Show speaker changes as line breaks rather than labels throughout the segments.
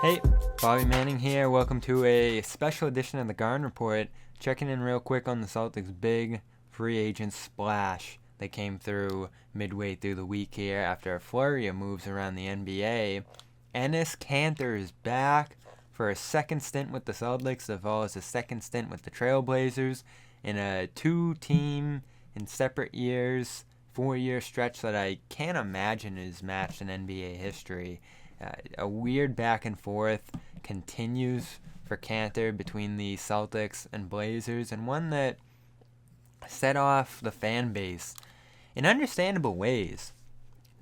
Hey, Bobby Manning here. Welcome to a special edition of the Garden Report. Checking in real quick on the Celtics' big free agent splash that came through midway through the week here after a flurry of moves around the NBA. Enes Kanter is back for a second stint with the Celtics as well as a second stint with the Trailblazers in a two-team in separate years, 4-year stretch that I can't imagine is matched in NBA history. A weird back and forth continues for Kanter between the Celtics and Blazers, and one that set off the fan base in understandable ways.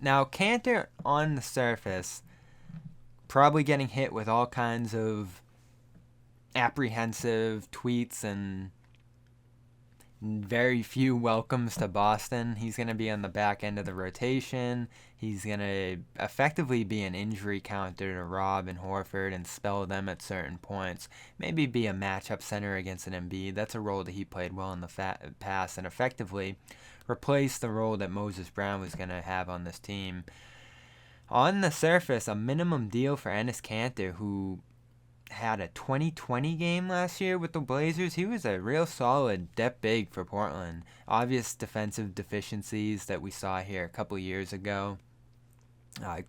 Now, Kanter on the surface probably getting hit with all kinds of apprehensive tweets and very few welcomes to Boston. He's going to be on the back end of the rotation. He's going to effectively be an injury counter to Rob and Horford and spell them at certain points. Maybe be a matchup center against an Embiid. That's a role that he played well in the past and effectively replaced the role that Moses Brown was going to have on this team. On the surface, a minimum deal for Enes Kanter, who had a 2020 game last year with the Blazers. He was a real solid depth big for Portland. Obvious defensive deficiencies that we saw here a couple years ago.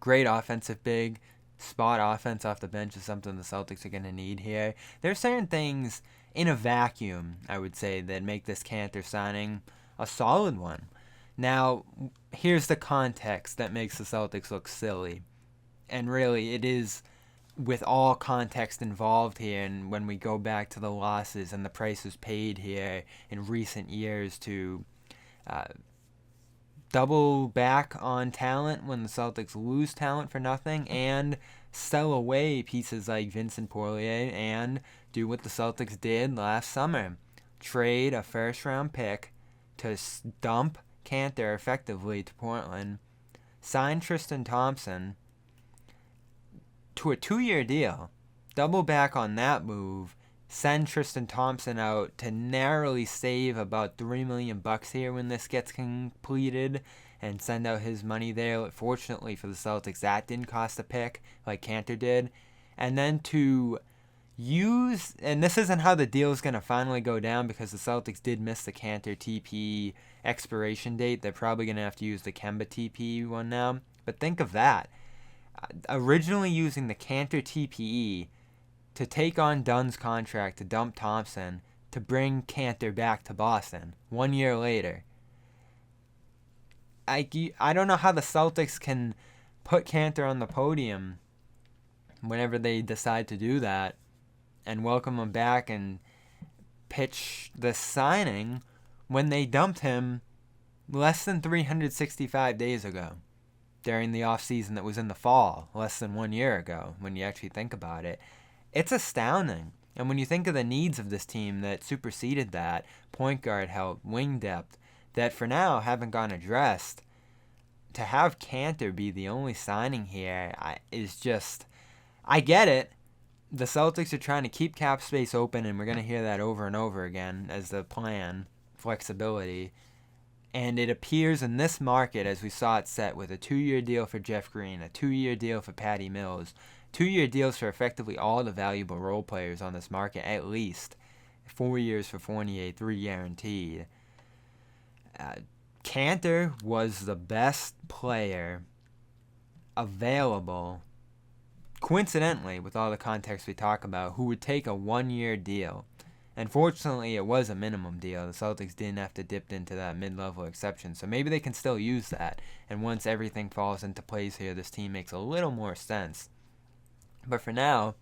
Great offensive big. Spot offense off the bench is something the Celtics are going to need here. There are certain things in a vacuum, I would say, that make this Kanter signing a solid one. Now, here's the context that makes the Celtics look silly. And really, it is with all context involved here, and when we go back to the losses and the prices paid here in recent years to double back on talent when the Celtics lose talent for nothing and sell away pieces like Vincent Poirier and do what the Celtics did last summer. Trade a first-round pick to dump Kanter effectively to Portland, sign Tristan Thompson to a 2-year deal, double back on that move, send Tristan Thompson out to narrowly save about $3 million here when this gets completed, and send out his money there. Fortunately for the Celtics, that didn't cost a pick like Kanter did. And then to use, and this isn't how the deal is going to finally go down because the Celtics did miss the Kanter TP expiration date. They're probably going to have to use the Kemba TP one now. But think of that. Originally using the Kanter TPE to take on Dunn's contract to dump Thompson to bring Kanter back to Boston 1 year later. I don't know how the Celtics can put Kanter on the podium whenever they decide to do that and welcome him back and pitch the signing when they dumped him less than 365 days ago. During the offseason that was in the fall, less than 1 year ago, when you actually think about it. It's astounding. And when you think of the needs of this team that superseded that, point guard help, wing depth, that for now haven't gone addressed, to have Kanter be the only signing here is just, I get it. The Celtics are trying to keep cap space open, and we're going to hear that over and over again as the plan, flexibility. And it appears in this market, as we saw it set, with a 2-year deal for Jeff Green, a 2-year deal for Patty Mills, 2-year deals for effectively all the valuable role players on this market, at least 4 years for Fournier, 3 guaranteed. Kanter was the best player available, coincidentally, with all the context we talk about, who would take a 1-year deal. And fortunately, it was a minimum deal. The Celtics didn't have to dip into that mid-level exception. So maybe they can still use that. And once everything falls into place here, this team makes a little more sense. But for now,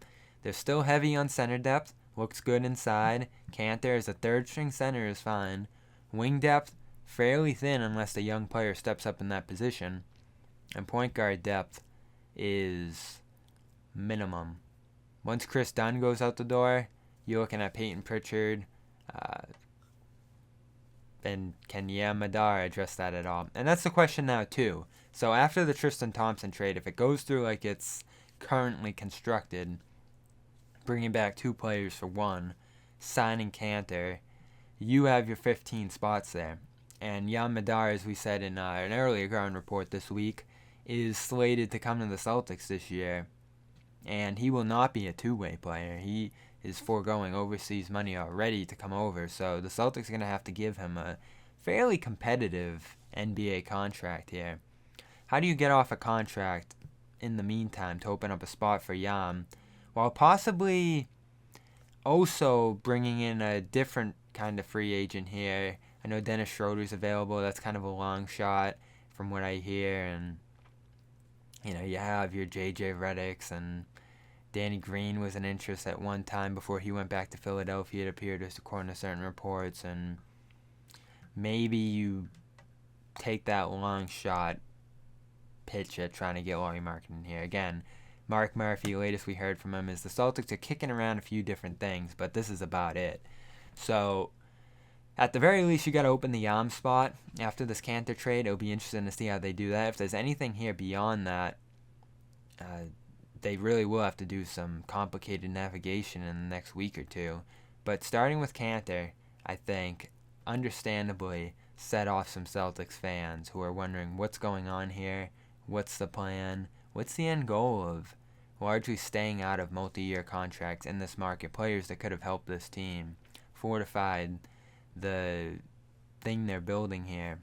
they're still heavy on center depth. Looks good inside. Kanter as a third-string center is fine. Wing depth, fairly thin unless the young player steps up in that position. And point guard depth is minimum. Once Chris Dunn goes out the door, you're looking at Peyton Pritchard, and can Yam Madar address that at all? And that's the question now, too. So after the Tristan Thompson trade, if it goes through like it's currently constructed, bringing back 2 players for 1, signing Kanter, you have your 15 spots there. And Yam Madar, as we said in an earlier ground report this week, is slated to come to the Celtics this year. and he will not be a two-way player. He is foregoing overseas money already to come over, so the Celtics are going to have to give him a fairly competitive NBA contract here. How do you get off a contract in the meantime to open up a spot for Yam, while possibly also bringing in a different kind of free agent here? I know Dennis Schroeder's available. That's kind of a long shot from what I hear, and you have your JJ Redicks, and Danny Green was an interest at one time before he went back to Philadelphia, it appeared, according to certain reports, and maybe you take that long shot pitch at trying to get Lauri Markkanen here. Again, Mark Murphy, latest we heard from him is the Celtics are kicking around a few different things, but this is about it. So, at the very least, you got to open the Yam spot after this Kanter trade. It'll be interesting to see how they do that. If there's anything here beyond that, they really will have to do some complicated navigation in the next week or two. But starting with Kanter, I think, understandably, set off some Celtics fans who are wondering what's going on here, what's the plan, what's the end goal of largely staying out of multi-year contracts in this market, players that could have helped this team, fortified the thing they're building here,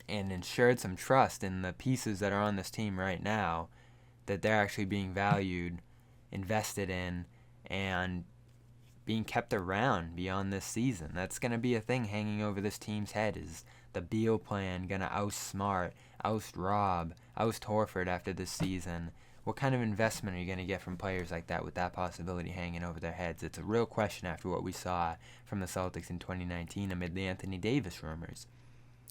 and ensured some trust in the pieces that are on this team right now, that they're actually being valued, invested in, and being kept around beyond this season. That's going to be a thing hanging over this team's head. Is the Beal plan going to outsmart, oust Rob, oust Horford after this season? What kind of investment are you going to get from players like that with that possibility hanging over their heads? It's a real question after what we saw from the Celtics in 2019 amid the Anthony Davis rumors.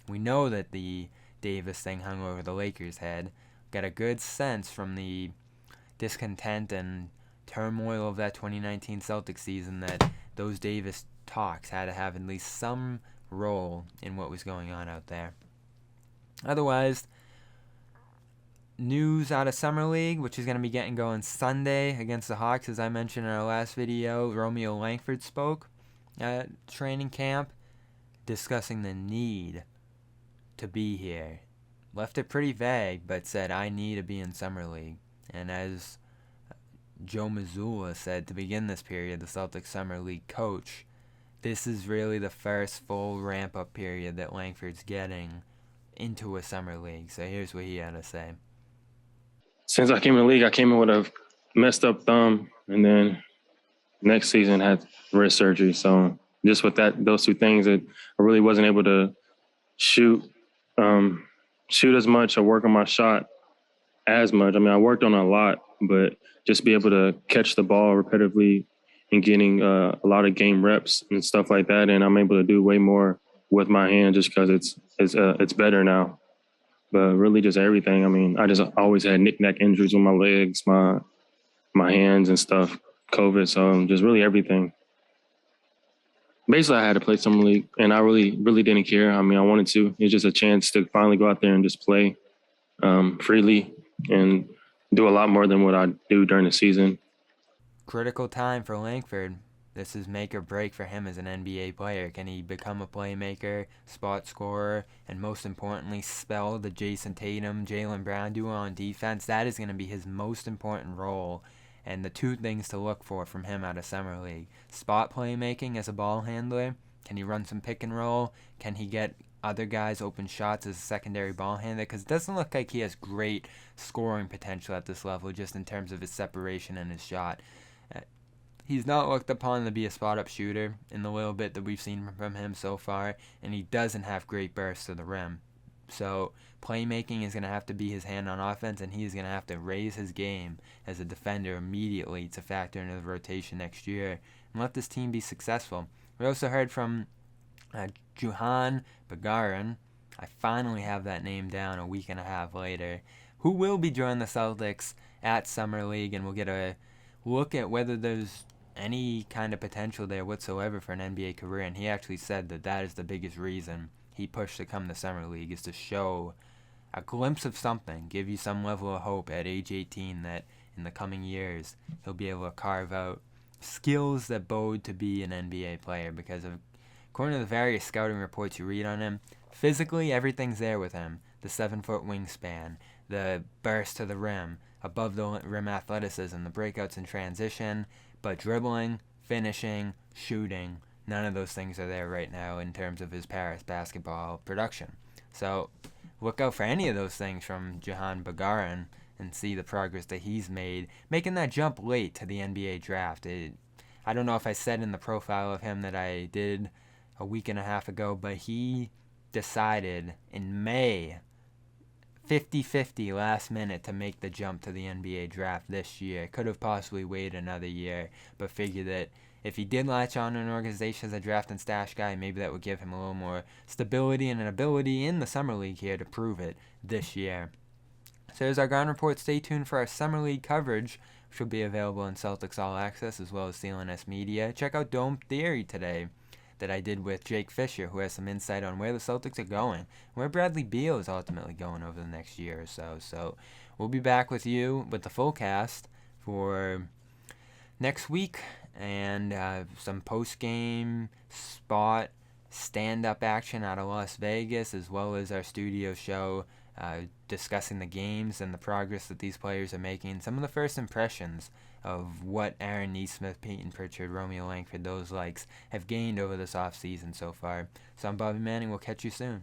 We know that the Davis thing hung over the Lakers' head. Got a good sense from the discontent and turmoil of that 2019 Celtics season that those Davis talks had to have at least some role in what was going on out there. Otherwise, news out of Summer League, which is going to be getting going Sunday against the Hawks, as I mentioned in our last video. Romeo Langford spoke at training camp discussing the need to be here. Left it pretty vague, but said, I need to be in Summer League. And as Joe Mazzulla said to begin this period, the Celtics Summer League coach, this is really the first full ramp-up period that Langford's getting into a Summer League. So here's what he had to say.
Since I came in the league, I came in with a messed up thumb, and then next season had wrist surgery. So just with those two things, I really wasn't able to shoot as much or work on my shot as much. I mean, I worked on it a lot, but just be able to catch the ball repetitively and getting a lot of game reps and stuff like that. And I'm able to do way more with my hand just because it's better now. But really just everything. I mean, I just always had knick-knack injuries with my legs, my hands and stuff, COVID. So just really everything. Basically, I had to play Summer League, and I really, really didn't care. I mean, I wanted to. It's just a chance to finally go out there and just play freely and do a lot more than what I do during the season.
Critical time for Langford. This is make or break for him as an NBA player. Can he become a playmaker, spot scorer, and most importantly, spell the Jason Tatum, Jaylen Brown duo on defense? That is going to be his most important role. And the two things to look for from him out of Summer League. Spot playmaking as a ball handler. Can he run some pick and roll? Can he get other guys open shots as a secondary ball handler? Because it doesn't look like he has great scoring potential at this level, just in terms of his separation and his shot. He's not looked upon to be a spot-up shooter in the little bit that we've seen from him so far, and he doesn't have great bursts to the rim. So playmaking is going to have to be his hand on offense, and he's going to have to raise his game as a defender immediately to factor into the rotation next year and let this team be successful. We also heard from Juhann Begarin. I finally have that name down a week and a half later, who will be joining the Celtics at Summer League, and we'll get a look at whether there's any kind of potential there whatsoever for an NBA career. And he actually said that is the biggest reason he pushed to come to Summer League, is to show a glimpse of something, give you some level of hope at age 18 that in the coming years he'll be able to carve out skills that bode to be an NBA player. Because according to the various scouting reports you read on him, physically everything's there with him. The 7-foot wingspan, the burst to the rim, above the rim athleticism, the breakouts in transition, but dribbling, finishing, shooting, none of those things are there right now in terms of his Paris basketball production. So look out for any of those things from Juhann Begarin and see the progress that he's made, making that jump late to the NBA draft. I don't know if I said in the profile of him that I did a week and a half ago, but he decided in May 50-50 last minute to make the jump to the NBA draft this year. Could have possibly waited another year, but figured that if he did latch on to an organization as a draft and stash guy, maybe that would give him a little more stability and an ability in the Summer League here to prove it this year. So there's our ground report. Stay tuned for our Summer League coverage, which will be available in Celtics All Access as well as CLNS Media. Check out Dome Theory today that I did with Jake Fisher, who has some insight on where the Celtics are going, where Bradley Beal is ultimately going over the next year or so. So we'll be back with you with the full cast for next week and some post-game spot stand-up action out of Las Vegas, as well as our studio show discussing the games and the progress that these players are making, some of the first impressions of what Aaron Nesmith, Peyton Pritchard, Romeo Langford, those likes, have gained over this offseason so far. So I'm Bobby Manning. We'll catch you soon.